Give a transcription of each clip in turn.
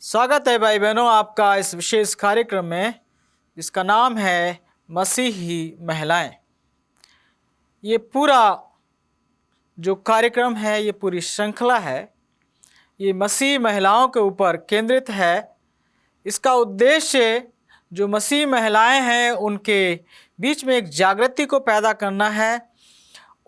स्वागत है भाई बहनों आपका इस विशेष कार्यक्रम में जिसका नाम है मसीही महिलाएं। ये पूरा जो कार्यक्रम है, ये पूरी श्रृंखला है, ये मसीह महिलाओं के ऊपर केंद्रित है। इसका उद्देश्य जो मसीह महिलाएं हैं उनके बीच में एक जागृति को पैदा करना है,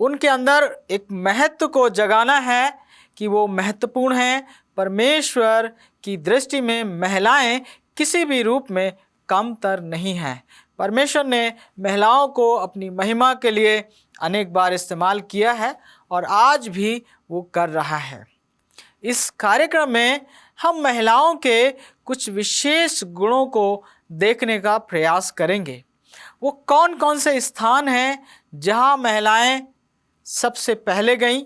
उनके अंदर एक महत्व को जगाना है कि वो महत्वपूर्ण हैं। परमेश्वर की दृष्टि में महिलाएं किसी भी रूप में कमतर नहीं हैं। परमेश्वर ने महिलाओं को अपनी महिमा के लिए अनेक बार इस्तेमाल किया है और आज भी वो कर रहा है। इस कार्यक्रम में हम महिलाओं के कुछ विशेष गुणों को देखने का प्रयास करेंगे। वो कौन कौन से स्थान हैं जहां महिलाएं सबसे पहले गईं,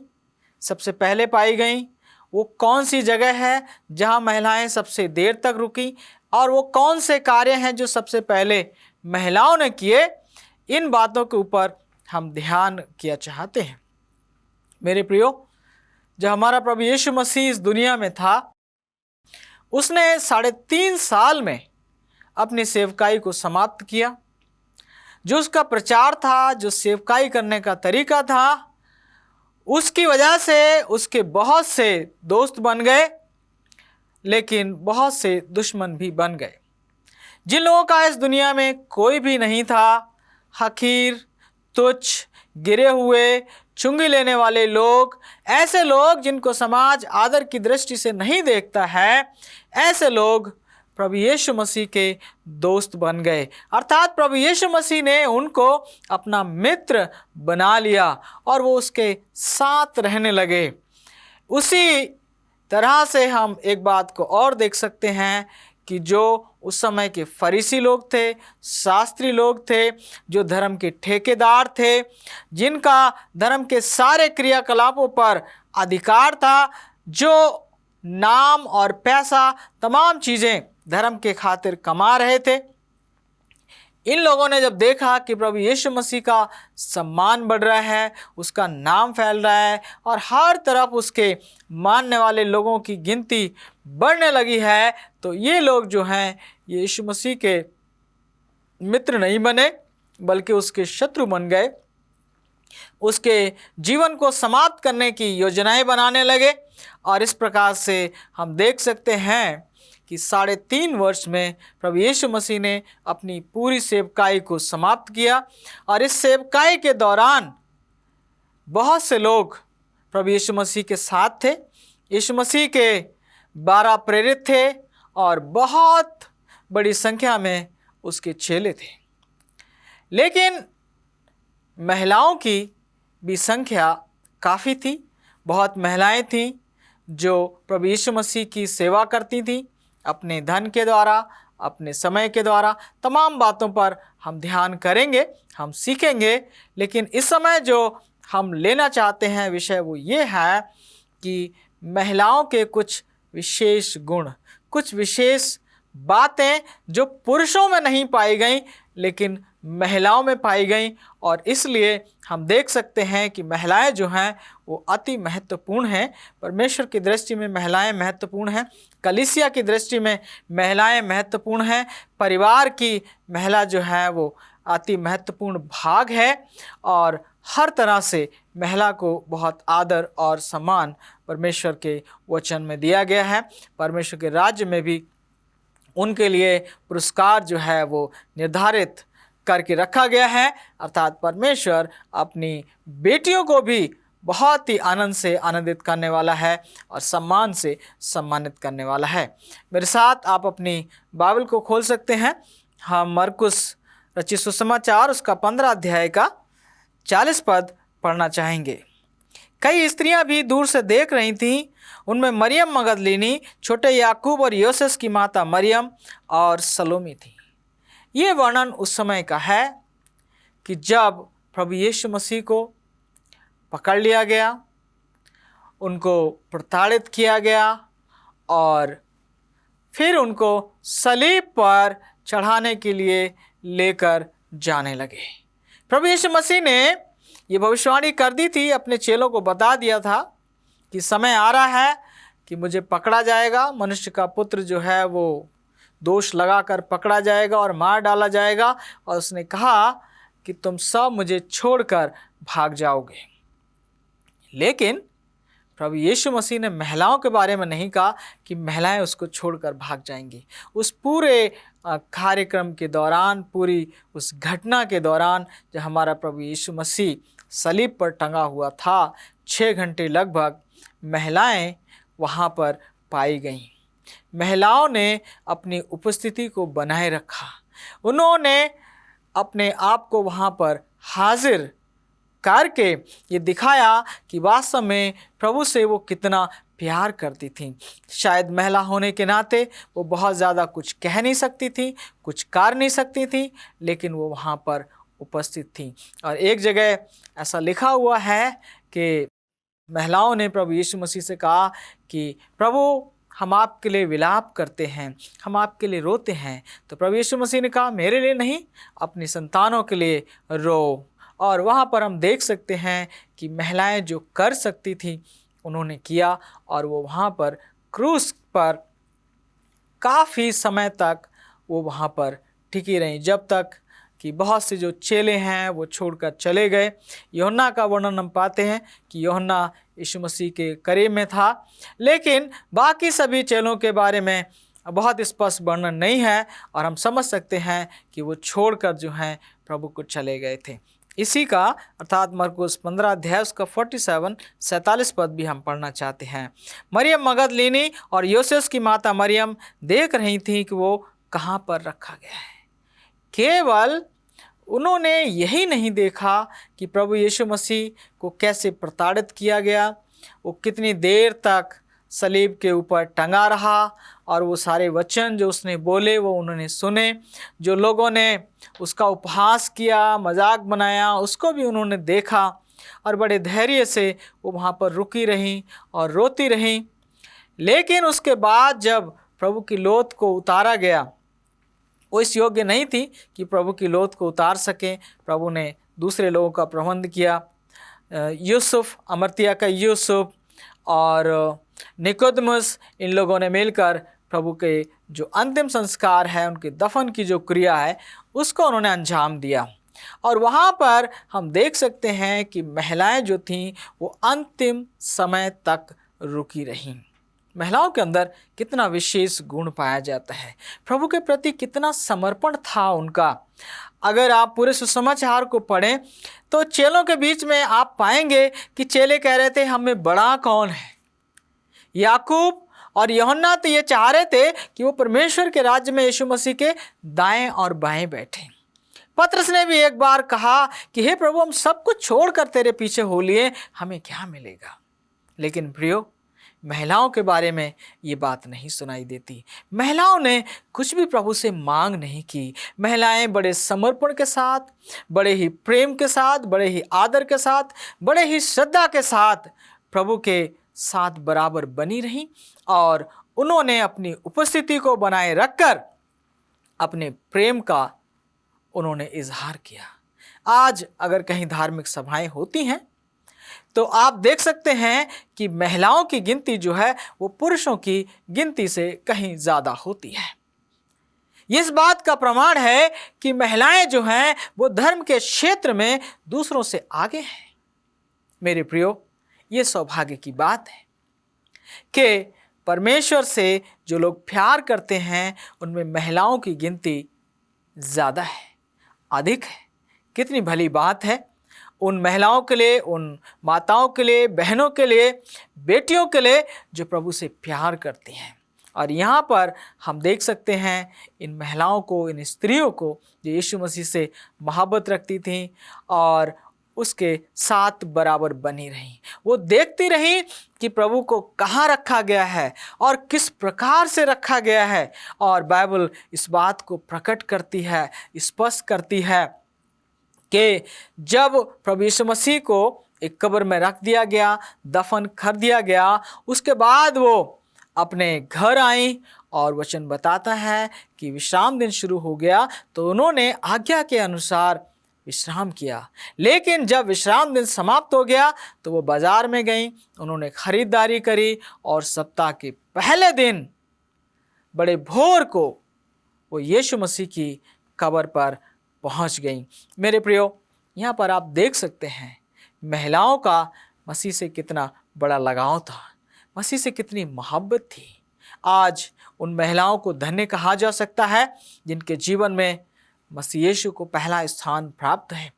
सबसे पहले पाई गईं। वो कौन सी जगह है जहां महिलाएं सबसे देर तक रुकी, और वो कौन से कार्य हैं जो सबसे पहले महिलाओं ने किए। इन बातों के ऊपर हम ध्यान किया चाहते हैं। मेरे प्रियो, जब हमारा प्रभु यीशु मसीह इस दुनिया में था, उसने 3.5 साल में अपनी सेवकाई को समाप्त किया। जो उसका प्रचार था, जो सेवकाई करने का तरीका था, उसकी वजह से उसके बहुत से दोस्त बन गए, लेकिन बहुत से दुश्मन भी बन गए। जिन लोगों का इस दुनिया में कोई भी नहीं था, हकीर, तुच्छ, गिरे हुए, चुंगी लेने वाले लोग, ऐसे लोग जिनको समाज आदर की दृष्टि से नहीं देखता है, ऐसे लोग प्रभु यीशु मसीह के दोस्त बन गए। अर्थात प्रभु यीशु मसीह ने उनको अपना मित्र बना लिया और वो उसके साथ रहने लगे। उसी तरह से हम एक बात को और देख सकते हैं कि जो उस समय के फरीसी लोग थे, शास्त्री लोग थे, जो धर्म के ठेकेदार थे, जिनका धर्म के सारे क्रियाकलापों पर अधिकार था, जो नाम और पैसा, तमाम चीज़ें धर्म के खातिर कमा रहे थे, इन लोगों ने जब देखा कि प्रभु यीशु मसीह का सम्मान बढ़ रहा है, उसका नाम फैल रहा है और हर तरफ उसके मानने वाले लोगों की गिनती बढ़ने लगी है, तो ये लोग जो हैं यीशु मसीह के मित्र नहीं बने बल्कि उसके शत्रु बन गए। उसके जीवन को समाप्त करने की योजनाएं बनाने लगे। और इस प्रकार से हम देख सकते हैं कि 3.5 वर्ष में प्रभु यीशु मसीह ने अपनी पूरी सेवकाई को समाप्त किया। और इस सेवकाई के दौरान बहुत से लोग प्रभु यीशु मसीह के साथ थे। यीशु मसीह के 12 प्रेरित थे और बहुत बड़ी संख्या में उसके चेले थे। लेकिन महिलाओं की भी संख्या काफ़ी थी। बहुत महिलाएं थीं जो प्रभु यीशु मसीह की सेवा करती थीं, अपने धन के द्वारा, अपने समय के द्वारा। तमाम बातों पर हम ध्यान करेंगे, हम सीखेंगे। लेकिन इस समय जो हम लेना चाहते हैं विषय वो ये है कि महिलाओं के कुछ विशेष गुण, कुछ विशेष बातें जो पुरुषों में नहीं पाई गई लेकिन महिलाओं में पाई गई। और इसलिए हम देख सकते हैं कि महिलाएं जो हैं वो अति महत्वपूर्ण हैं। परमेश्वर की दृष्टि में महिलाएं महत्वपूर्ण हैं। कलीसिया की दृष्टि में महिलाएं महत्वपूर्ण हैं। परिवार की महिला जो है वो अति महत्वपूर्ण भाग है और हर तरह से महिला को बहुत आदर और सम्मान परमेश्वर के वचन में दिया गया है। परमेश्वर के राज्य में भी उनके लिए पुरस्कार जो है वो निर्धारित करके रखा गया है। अर्थात परमेश्वर अपनी बेटियों को भी बहुत ही आनंद से आनंदित करने वाला है और सम्मान से सम्मानित करने वाला है। मेरे साथ आप अपनी बाइबल को खोल सकते हैं। हम मरकुस रचित सुसमाचार उसका 15 अध्याय का 40 पद पढ़ना चाहेंगे। कई स्त्रियां भी दूर से देख रही थीं। उनमें मरियम मगदलीनी, छोटे याकूब और योसेस की माता मरियम और सलोमी थी। ये वर्णन उस समय का है कि जब प्रभु यीशु मसीह को पकड़ लिया गया, उनको प्रताड़ित किया गया और फिर उनको सलीब पर चढ़ाने के लिए लेकर जाने लगे। प्रभु यीशु मसीह ने ये भविष्यवाणी कर दी थी, अपने चेलों को बता दिया था कि समय आ रहा है कि मुझे पकड़ा जाएगा, मनुष्य का पुत्र जो है वो दोष लगाकर पकड़ा जाएगा और मार डाला जाएगा, और उसने कहा कि तुम सब मुझे छोड़कर भाग जाओगे। लेकिन प्रभु यीशु मसीह ने महिलाओं के बारे में नहीं कहा कि महिलाएं उसको छोड़कर भाग जाएंगी। उस पूरे कार्यक्रम के दौरान, पूरी उस घटना के दौरान, जब हमारा प्रभु यीशु मसीह सलीब पर टंगा हुआ था, 6 घंटे लगभग महिलाएं वहाँ पर पाई गईं। महिलाओं ने अपनी उपस्थिति को बनाए रखा। उन्होंने अपने आप को वहाँ पर हाजिर करके ये दिखाया कि वास्तव में प्रभु से वो कितना प्यार करती थी। शायद महिला होने के नाते वो बहुत ज़्यादा कुछ कह नहीं सकती थी, कुछ कर नहीं सकती थी, लेकिन वो वहाँ पर उपस्थित थी। और एक जगह ऐसा लिखा हुआ है कि महिलाओं ने प्रभु यीशु मसीह से कहा कि प्रभु, हम आपके लिए विलाप करते हैं, हम आपके लिए रोते हैं। तो प्रभु यीशु मसीह ने कहा, मेरे लिए नहीं, अपनी संतानों के लिए रो। और वहाँ पर हम देख सकते हैं कि महिलाएं जो कर सकती थी उन्होंने किया, और वो वहाँ पर क्रूस पर काफ़ी समय तक वो वहाँ पर टिकी रहीं, जब तक कि बहुत से जो चेले हैं वो छोड़कर चले गए। यूहन्ना का वर्णन हम पाते हैं कि यूहन्ना यीशु मसीह के करीब में था, लेकिन बाकी सभी चेलों के बारे में बहुत स्पष्ट वर्णन नहीं है, और हम समझ सकते हैं कि वो छोड़कर जो हैं प्रभु को चले गए थे। इसी का अर्थात मरकुस 15 अध्याय उसका 47 पद भी हम पढ़ना चाहते हैं। मरियम मगदलीनी और योसेस की माता मरियम देख रही थी कि वो कहाँ पर रखा गया है। केवल उन्होंने यही नहीं देखा कि प्रभु यीशु मसीह को कैसे प्रताड़ित किया गया, वो कितनी देर तक सलीब के ऊपर टंगा रहा, और वो सारे वचन जो उसने बोले वो उन्होंने सुने। जो लोगों ने उसका उपहास किया, मजाक बनाया, उसको भी उन्होंने देखा, और बड़े धैर्य से वो वहाँ पर रुकी रहीं और रोती रहीं। लेकिन उसके बाद जब प्रभु की लोथ को उतारा गया, वो इस योग्य नहीं थी कि प्रभु की लोथ को उतार सकें। प्रभु ने दूसरे लोगों का प्रबंध किया। यूसुफ, अमर्तिया का यूसुफ और निकोदेमुस, इन लोगों ने मिलकर प्रभु के जो अंतिम संस्कार है, उनके दफन की जो क्रिया है, उसको उन्होंने अंजाम दिया। और वहाँ पर हम देख सकते हैं कि महिलाएं जो थीं वो अंतिम समय तक रुकी रहीं। महिलाओं के अंदर कितना विशेष गुण पाया जाता है, प्रभु के प्रति कितना समर्पण था उनका। अगर आप पूरे सुसमाचार को पढ़ें तो चेलों के बीच में आप पाएंगे कि चेले कह रहे थे, हमें बड़ा कौन है। याकूब और यूहन्ना तो ये चाह रहे थे कि वो परमेश्वर के राज्य में यीशु मसीह के दाएं और बाएं बैठें। पतरस ने भी एक बार कहा कि हे प्रभु, हम सब कुछ छोड़कर तेरे पीछे हो लिए, हमें क्या मिलेगा। लेकिन प्रियो, महिलाओं के बारे में ये बात नहीं सुनाई देती। महिलाओं ने कुछ भी प्रभु से मांग नहीं की। महिलाएं बड़े समर्पण के साथ, बड़े ही प्रेम के साथ, बड़े ही आदर के साथ, बड़े ही श्रद्धा के साथ प्रभु के साथ बराबर बनी रहीं, और उन्होंने अपनी उपस्थिति को बनाए रखकर अपने प्रेम का उन्होंने इजहार किया। आज अगर कहीं धार्मिक सभाएं होती हैं तो आप देख सकते हैं कि महिलाओं की गिनती जो है वो पुरुषों की गिनती से कहीं ज़्यादा होती है। इस बात का प्रमाण है कि महिलाएं जो हैं वो धर्म के क्षेत्र में दूसरों से आगे हैं। मेरे प्रियो, ये सौभाग्य की बात है कि परमेश्वर से जो लोग प्यार करते हैं उनमें महिलाओं की गिनती ज़्यादा है, अधिक है। कितनी भली बात है उन महिलाओं के लिए, उन माताओं के लिए, बहनों के लिए, बेटियों के लिए जो प्रभु से प्यार करती हैं। और यहाँ पर हम देख सकते हैं इन महिलाओं को, इन स्त्रियों को जो यीशु मसीह से मोहब्बत रखती थीं और उसके साथ बराबर बनी रहीं। वो देखती रहीं कि प्रभु को कहाँ रखा गया है और किस प्रकार से रखा गया है। और बाइबल इस बात को प्रकट करती है, स्पष्ट करती है कि जब प्रभु यीशु मसीह को एक कब्र में रख दिया गया, दफन कर दिया गया, उसके बाद वो अपने घर आई और वचन बताता है कि विश्राम दिन शुरू हो गया तो उन्होंने आज्ञा के अनुसार विश्राम किया। लेकिन जब विश्राम दिन समाप्त हो गया तो वो बाजार में गईं, उन्होंने खरीदारी करी और सप्ताह के पहले दिन बड़े भोर को वो यीशु मसीह की कब्र पर पहुंच गईं। मेरे प्रियो, यहाँ पर आप देख सकते हैं महिलाओं का मसीह से कितना बड़ा लगाव था, मसीह से कितनी मोहब्बत थी। आज उन महिलाओं को धन्य कहा जा सकता है जिनके जीवन में मसीह यीशु को पहला स्थान प्राप्त है,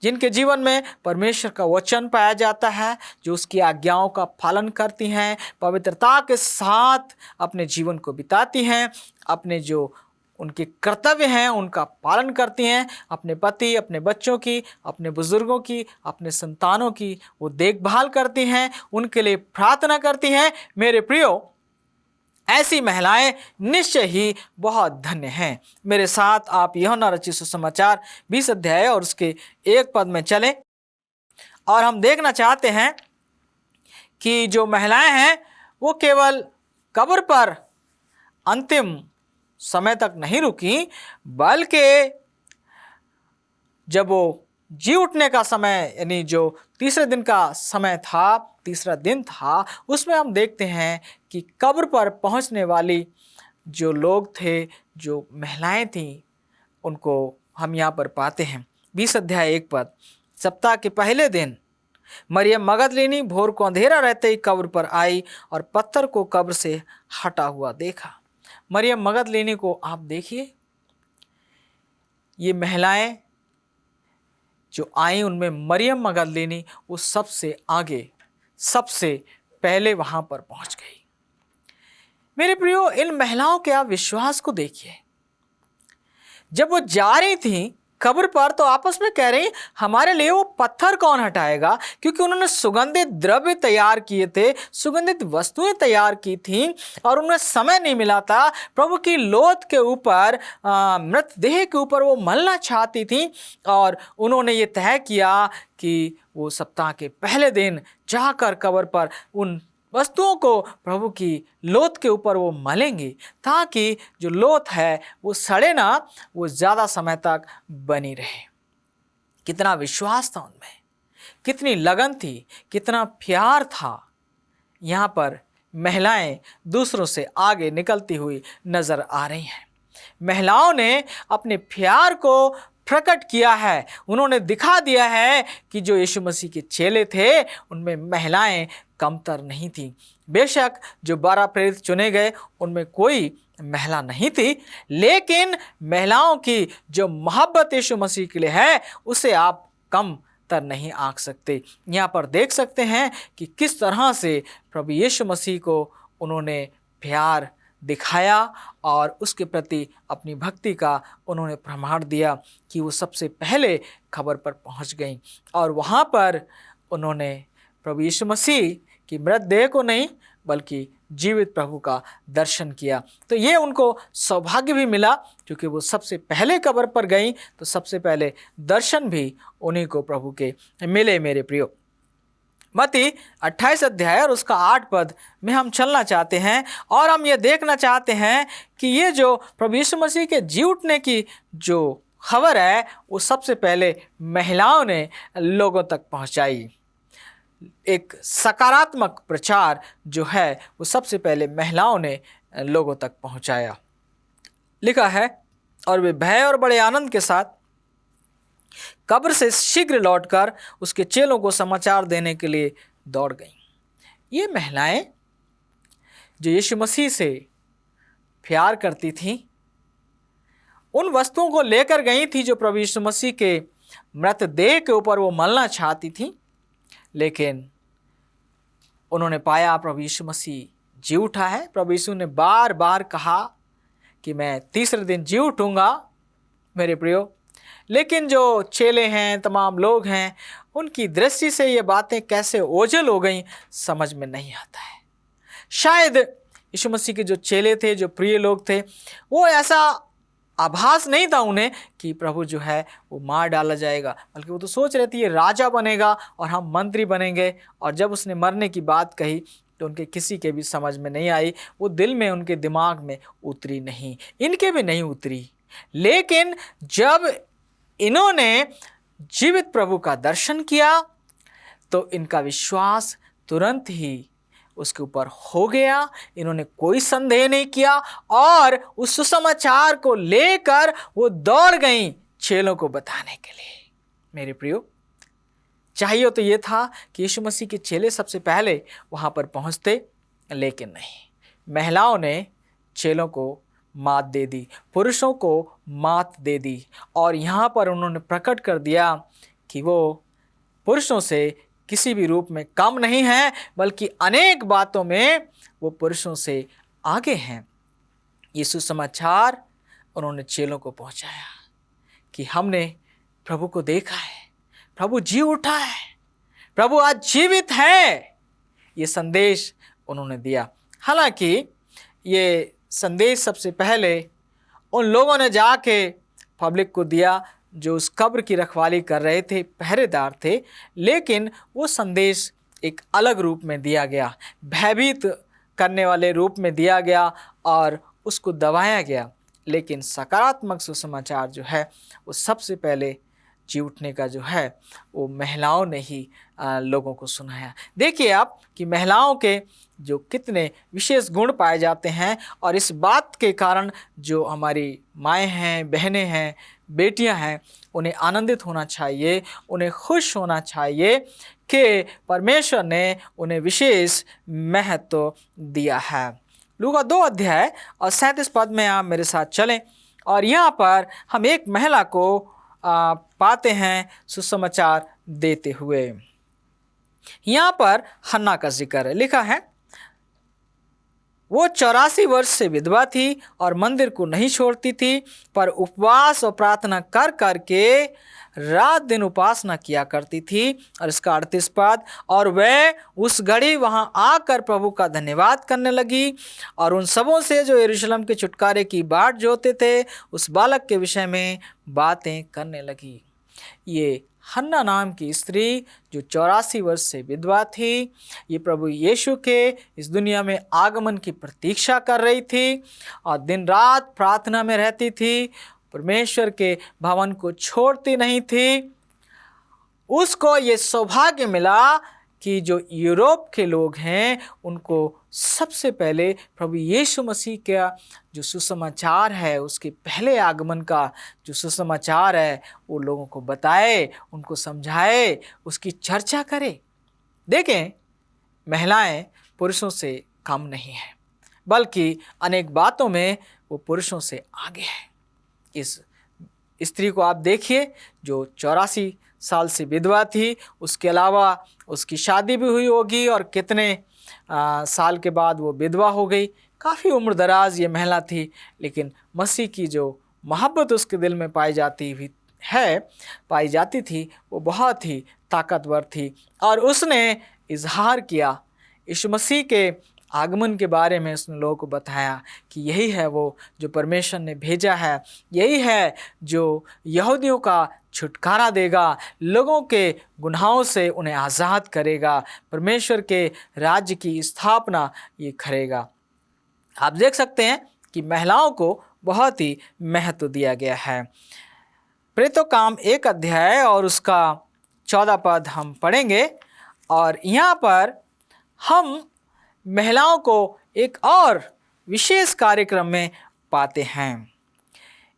जिनके जीवन में परमेश्वर का वचन पाया जाता है, जो उसकी आज्ञाओं का पालन करती हैं, पवित्रता के साथ अपने जीवन को बिताती हैं, अपने जो उनके कर्तव्य हैं उनका पालन करती हैं, अपने पति, अपने बच्चों की, अपने बुजुर्गों की, अपने संतानों की वो देखभाल करती हैं, उनके लिए प्रार्थना करती हैं। मेरे प्रियो, ऐसी महिलाएं निश्चय ही बहुत धन्य हैं। मेरे साथ आप यूहन्ना रचित सुसमाचार 20 अध्याय और उसके 1 पद में चलें और हम देखना चाहते हैं कि जो महिलाएं हैं वो केवल कब्र पर अंतिम समय तक नहीं रुकी, बल्कि जब वो जी उठने का समय, यानी जो तीसरे दिन का समय था, तीसरा दिन था, उसमें हम देखते हैं कि कब्र पर पहुंचने वाली जो लोग थे, जो महिलाएं थीं, उनको हम यहाँ पर पाते हैं। 20 अध्याय 1 पद, सप्ताह के पहले दिन मरियम मगदलीनी भोर को अंधेरा रहते ही कब्र पर आई और पत्थर को कब्र से हटा हुआ देखा। मरियम मगदलीनी को आप देखिए, ये महिलाएं जो आई उनमें मरियम मगदलीनी वो सबसे आगे, सबसे पहले वहां पर पहुंच गई। मेरे प्रियो, इन महिलाओं के आप विश्वास को देखिए। जब वो जा रही थी कब्र पर तो आपस में कह रही, हमारे लिए वो पत्थर कौन हटाएगा, क्योंकि उन्होंने सुगंधित द्रव्य तैयार किए थे, सुगंधित वस्तुएं तैयार की थी और उन्हें समय नहीं मिला था। प्रभु की लोथ के ऊपर, मृतदेह के ऊपर वो मलना चाहती थी और उन्होंने ये तय किया कि वो सप्ताह के पहले दिन जाकर कब्र पर उन वस्तुओं को प्रभु की लोथ के ऊपर वो मलेंगे, ताकि जो लोथ है वो सड़े ना, वो ज़्यादा समय तक बनी रहे। कितना विश्वास था उनमें, कितनी लगन थी, कितना प्यार था। यहाँ पर महिलाएं दूसरों से आगे निकलती हुई नज़र आ रही हैं। महिलाओं ने अपने प्यार को प्रकट किया है, उन्होंने दिखा दिया है कि जो यीशु मसीह के चेले थे उनमें महिलाएं कमतर नहीं थी। बेशक जो 12 प्रेरित चुने गए उनमें कोई महिला नहीं थी, लेकिन महिलाओं की जो मोहब्बत यीशु मसीह के लिए है उसे आप कम तर नहीं आंक सकते। यहाँ पर देख सकते हैं कि किस तरह से प्रभु यीशु मसीह को उन्होंने प्यार दिखाया और उसके प्रति अपनी भक्ति का उन्होंने प्रमाण दिया कि वो सबसे पहले खबर पर पहुंच गईं और वहाँ पर उन्होंने प्रभु यीशु मसीह की मृतदेह को नहीं बल्कि जीवित प्रभु का दर्शन किया। तो ये उनको सौभाग्य भी मिला, क्योंकि वो सबसे पहले कब्र पर गईं तो सबसे पहले दर्शन भी उन्हीं को प्रभु के मिले। मेरे प्रियो, मत्ती 28 अध्याय और उसका 8 पद में हम चलना चाहते हैं और हम ये देखना चाहते हैं कि ये जो प्रभु यीशु मसीह के जी उठने की जो खबर है वो सबसे पहले महिलाओं ने लोगों तक पहुंचाई। एक सकारात्मक प्रचार जो है वो सबसे पहले महिलाओं ने लोगों तक पहुंचाया। लिखा है, और वे भय और बड़े आनंद के साथ कब्र से शीघ्र लौटकर उसके चेलों को समाचार देने के लिए दौड़ गईं। ये महिलाएं जो यीशु मसीह से प्यार करती थीं, उन वस्तुओं को लेकर गई थी जो प्रभु यीशु मसीह के मृतदेह के ऊपर वो मलना चाहती थीं, लेकिन उन्होंने पाया प्रभु यीशु मसीह जी उठा है। प्रभु यीशु ने बार बार कहा कि मैं तीसरे दिन जी उठूँगा। मेरे प्रियो, लेकिन जो चेले हैं, तमाम लोग हैं, उनकी दृष्टि से ये बातें कैसे ओझल हो गईं समझ में नहीं आता है। शायद यीशु मसीह के जो चेले थे, जो प्रिय लोग थे, वो ऐसा आभास नहीं था उन्हें कि प्रभु जो है वो मार डाला जाएगा, बल्कि वो तो सोच रहे थे ये राजा बनेगा और हम मंत्री बनेंगे। और जब उसने मरने की बात कही तो उनके किसी के भी समझ में नहीं आई, वो दिल में, उनके दिमाग में उतरी नहीं, इनके भी नहीं उतरी। लेकिन जब इन्होंने जीवित प्रभु का दर्शन किया तो इनका विश्वास तुरंत ही उसके ऊपर हो गया। इन्होंने कोई संदेह नहीं किया और उस सुसमाचार को लेकर वो दौड़ गईं चेलों को बताने के लिए। मेरे प्रियो, चाहिए तो ये था कि यीशु मसीह के चेले सबसे पहले वहां पर पहुंचते, लेकिन नहीं, महिलाओं ने चेलों को मात दे दी, पुरुषों को मात दे दी और यहाँ पर उन्होंने प्रकट कर दिया कि वो पुरुषों से किसी भी रूप में कम नहीं है, बल्कि अनेक बातों में वो पुरुषों से आगे हैं। ये सुसमाचार उन्होंने चेलों को पहुंचाया कि हमने प्रभु को देखा है, प्रभु जी उठा है, प्रभु आज जीवित है। ये संदेश उन्होंने दिया। हालांकि ये संदेश सबसे पहले उन लोगों ने जाके पब्लिक को दिया जो उस कब्र की रखवाली कर रहे थे, पहरेदार थे, लेकिन वो संदेश एक अलग रूप में दिया गया, भयभीत करने वाले रूप में दिया गया और उसको दबाया गया। लेकिन सकारात्मक सुसमाचार जो है वो सबसे पहले जी उठने का जो है वो महिलाओं ने ही लोगों को सुनाया। देखिए आप कि महिलाओं के जो कितने विशेष गुण पाए जाते हैं और इस बात के कारण जो हमारी माएँ हैं, बहनें हैं, बेटियां हैं, उन्हें आनंदित होना चाहिए, उन्हें खुश होना चाहिए कि परमेश्वर ने उन्हें विशेष महत्व दिया है। लूका 2 अध्याय और 37 पद में आप मेरे साथ चलें और यहाँ पर हम एक महिला को पाते हैं सुसमाचार देते हुए। यहाँ पर हन्ना का जिक्र है। लिखा है, वो 84 वर्ष से विधवा थी और मंदिर को नहीं छोड़ती थी, पर उपवास और प्रार्थना कर करके रात दिन उपासना किया करती थी। और इसका 38 पद, और वह उस घड़ी वहां आकर प्रभु का धन्यवाद करने लगी और उन सबों से जो यरूशलेम के छुटकारे की बाट जोते थे उस बालक के विषय में बातें करने लगी। ये हन्ना नाम की स्त्री जो 84 वर्ष से विधवा थी, ये प्रभु यीशु के इस दुनिया में आगमन की प्रतीक्षा कर रही थी और दिन रात प्रार्थना में रहती थी, परमेश्वर के भवन को छोड़ती नहीं थी। उसको ये सौभाग्य मिला कि जो यूरोप के लोग हैं उनको सबसे पहले प्रभु यीशु मसीह का जो सुसमाचार है, उसके पहले आगमन का जो सुसमाचार है, वो लोगों को बताए, उनको समझाए, उसकी चर्चा करे। देखें, महिलाएं पुरुषों से कम नहीं हैं, बल्कि अनेक बातों में वो पुरुषों से आगे है। इस स्त्री को आप देखिए जो 84 साल से विधवा थी, उसके अलावा उसकी शादी भी हुई होगी और कितने साल के बाद वो विधवा हो गई। काफ़ी उम्र दराज ये महिला थी, लेकिन मसीह की जो मोहब्बत उसके दिल में पाई जाती थी वो बहुत ही ताकतवर थी और उसने इजहार किया यीशु मसीह के आगमन के बारे में। उसने लोगों को बताया कि यही है वो जो परमेश्वर ने भेजा है, यही है जो यहूदियों का छुटकारा देगा, लोगों के गुनाहों से उन्हें आज़ाद करेगा, परमेश्वर के राज्य की स्थापना ये करेगा। आप देख सकते हैं कि महिलाओं को बहुत ही महत्व दिया गया है। प्रेरितों काम 1 अध्याय और उसका 14 पद हम पढ़ेंगे और यहाँ पर हम महिलाओं को एक और विशेष कार्यक्रम में पाते हैं।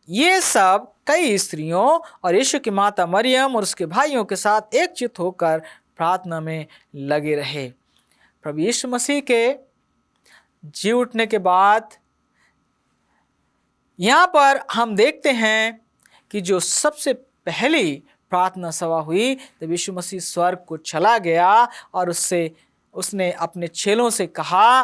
ये सब कई स्त्रियों और यीशु की माता मरियम और उसके भाइयों के साथ एकजुट होकर प्रार्थना में लगे रहे। प्रभु यीशु मसीह के जी उठने के बाद यहाँ पर हम देखते हैं कि जो सबसे पहली प्रार्थना सभा हुई तब यीशु मसीह स्वर्ग को चला गया और उसने अपने चेलों से कहा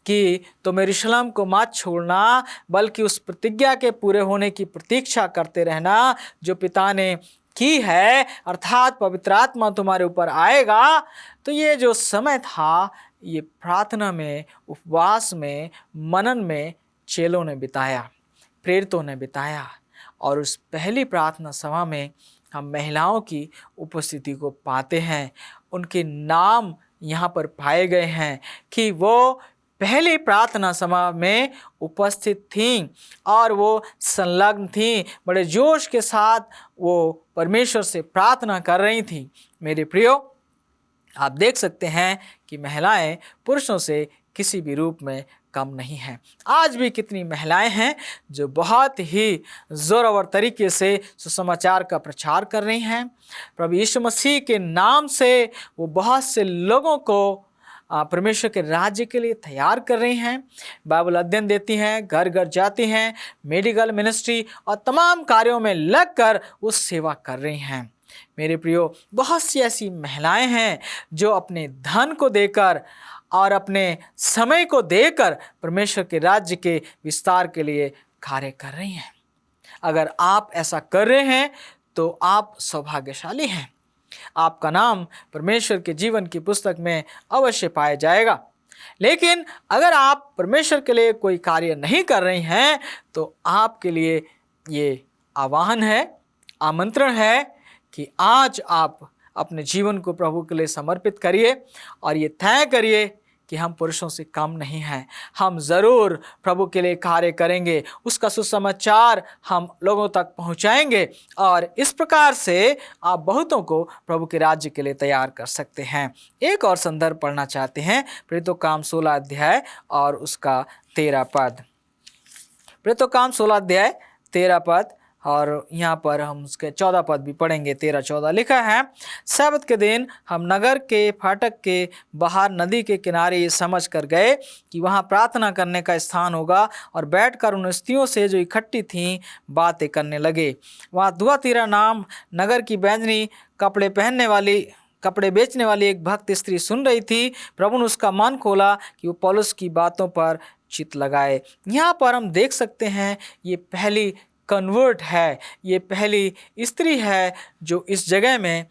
कि तुम यरूशलेम को मत छोड़ना, बल्कि उस प्रतिज्ञा के पूरे होने की प्रतीक्षा करते रहना जो पिता ने की है, अर्थात पवित्र आत्मा तुम्हारे ऊपर आएगा। तो ये जो समय था ये प्रार्थना में, उपवास में, मनन में चेलों ने बिताया, प्रेरितों ने बिताया और उस पहली प्रार्थना सभा में हम महिलाओं की उपस्थिति को पाते हैं। उनके नाम यहाँ पर पाए गए हैं कि वो पहली प्रार्थना सभा में उपस्थित थीं और वो संलग्न थीं, बड़े जोश के साथ वो परमेश्वर से प्रार्थना कर रही थीं। मेरे प्रियो, आप देख सकते हैं कि महिलाएं पुरुषों से किसी भी रूप में कम नहीं हैं। आज भी कितनी महिलाएं हैं जो बहुत ही जोरवर तरीके से सुसमाचार का प्रचार कर रही हैं। प्रभु यीशु मसीह के नाम से वो बहुत से लोगों को परमेश्वर के राज्य के लिए तैयार कर रही हैं। बाइबल अध्ययन देती हैं, घर घर जाती हैं, मेडिकल मिनिस्ट्री और तमाम कार्यों में लगकर वो सेवा कर रही हैं। मेरे प्रियो, बहुत सी ऐसी महिलाएं हैं जो अपने धन को देकर और अपने समय को देकर परमेश्वर के राज्य के विस्तार के लिए कार्य कर रही हैं। अगर आप ऐसा कर रहे हैं तो आप सौभाग्यशाली हैं। आपका नाम परमेश्वर के जीवन की पुस्तक में अवश्य पाया जाएगा। लेकिन अगर आप परमेश्वर के लिए कोई कार्य नहीं कर रहे हैं तो आपके लिए ये आह्वान है, आमंत्रण है कि आज आप अपने जीवन को प्रभु के लिए समर्पित करिए और ये तय करिए कि हम पुरुषों से कम नहीं हैं। हम ज़रूर प्रभु के लिए कार्य करेंगे, उसका सुसमाचार हम लोगों तक पहुंचाएंगे और इस प्रकार से आप बहुतों को प्रभु के राज्य के लिए तैयार कर सकते हैं। एक और संदर्भ पढ़ना चाहते हैं, प्रेरितों 16 अध्याय और उसका 13 पद। प्रेरितों 16 अध्याय 13 पद और यहाँ पर हम उसके 14 पद भी पढ़ेंगे। 13-14 लिखा है, सब्त के दिन हम नगर के फाटक के बाहर नदी के किनारे ये समझ कर गए कि वहाँ प्रार्थना करने का स्थान होगा और बैठकर उन स्त्रियों से जो इकट्ठी थीं बातें करने लगे। वहाँ थुआतीरा नाम नगर की बैंजनी कपड़े बेचने वाली एक भक्त स्त्री सुन रही थी। प्रभु ने उसका मन खोला कि वो पौलुस की बातों पर चित्त लगाए। यहाँ पर हम देख सकते हैं ये पहली कन्वर्ट है, ये पहली स्त्री है जो इस जगह में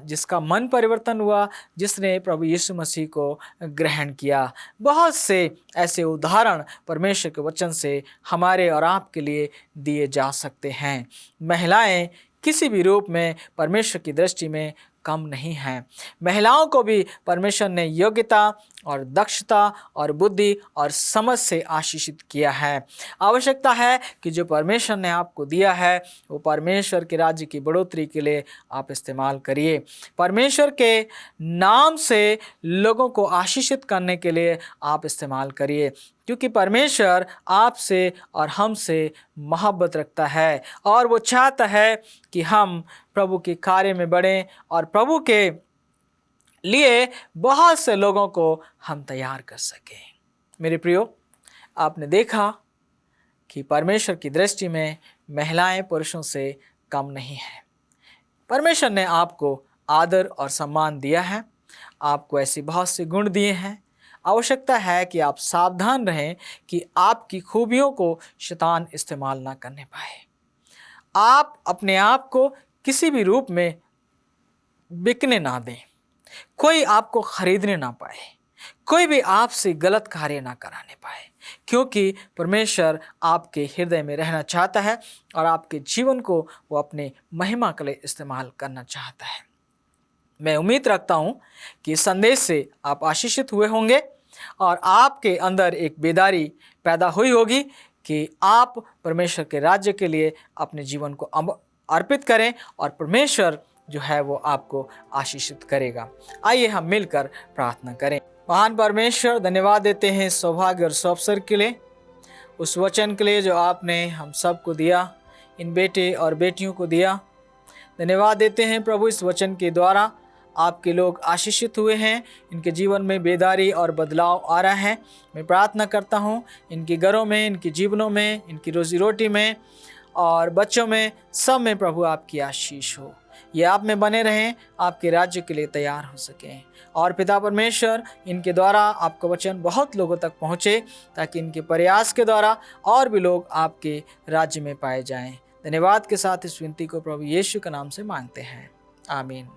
जिसका मन परिवर्तन हुआ, जिसने प्रभु यीशु मसीह को ग्रहण किया। बहुत से ऐसे उदाहरण परमेश्वर के वचन से हमारे और आपके लिए दिए जा सकते हैं। महिलाएं किसी भी रूप में परमेश्वर की दृष्टि में कम नहीं हैं। महिलाओं को भी परमेश्वर ने योग्यता और दक्षता और बुद्धि और समझ से आशीषित किया है। आवश्यकता है कि जो परमेश्वर ने आपको दिया है वो परमेश्वर के राज्य की बढ़ोतरी के लिए आप इस्तेमाल करिए। परमेश्वर के नाम से लोगों को आशीषित करने के लिए आप इस्तेमाल करिए, क्योंकि परमेश्वर आपसे और हमसे मोहब्बत रखता है और वो चाहता है कि हम प्रभु के कार्य में बढ़ें और प्रभु के लिए बहुत से लोगों को हम तैयार कर सकें। मेरे प्रियो, आपने देखा कि परमेश्वर की दृष्टि में महिलाएं पुरुषों से कम नहीं हैं। परमेश्वर ने आपको आदर और सम्मान दिया है, आपको ऐसे बहुत से गुण दिए हैं। आवश्यकता है कि आप सावधान रहें कि आपकी खूबियों को शैतान इस्तेमाल ना करने पाए। आप अपने आप को किसी भी रूप में बिकने ना दें, कोई आपको खरीदने ना पाए, कोई भी आपसे गलत कार्य ना कराने पाए, क्योंकि परमेश्वर आपके हृदय में रहना चाहता है और आपके जीवन को वो अपने महिमा के लिए इस्तेमाल करना चाहता है। मैं उम्मीद रखता हूँ कि इस संदेश से आप आशीषित हुए होंगे और आपके अंदर एक बेदारी पैदा हुई होगी कि आप परमेश्वर के राज्य के लिए अपने जीवन को अर्पित करें और परमेश्वर जो है वो आपको आशीषित करेगा। आइए हम मिलकर प्रार्थना करें। महान परमेश्वर, धन्यवाद देते हैं सौभाग्य और अवसर के लिए, उस वचन के लिए जो आपने हम सबको दिया, इन बेटे और बेटियों को दिया। धन्यवाद देते हैं प्रभु, इस वचन के द्वारा आपके लोग आशीषित हुए हैं, इनके जीवन में बेदारी और बदलाव आ रहा है। मैं प्रार्थना करता हूँ इनके घरों में, इनके जीवनों में, इनकी रोजी रोटी में और बच्चों में, सब में प्रभु आपकी आशीष हो। ये आप में बने रहें, आपके राज्य के लिए तैयार हो सकें। और पिता परमेश्वर, इनके द्वारा आपका वचन बहुत लोगों तक पहुँचे, ताकि इनके प्रयास के द्वारा और भी लोग आपके राज्य में पाए जाएं। धन्यवाद के साथ इस विनती को प्रभु यीशु के नाम से मांगते हैं, आमीन।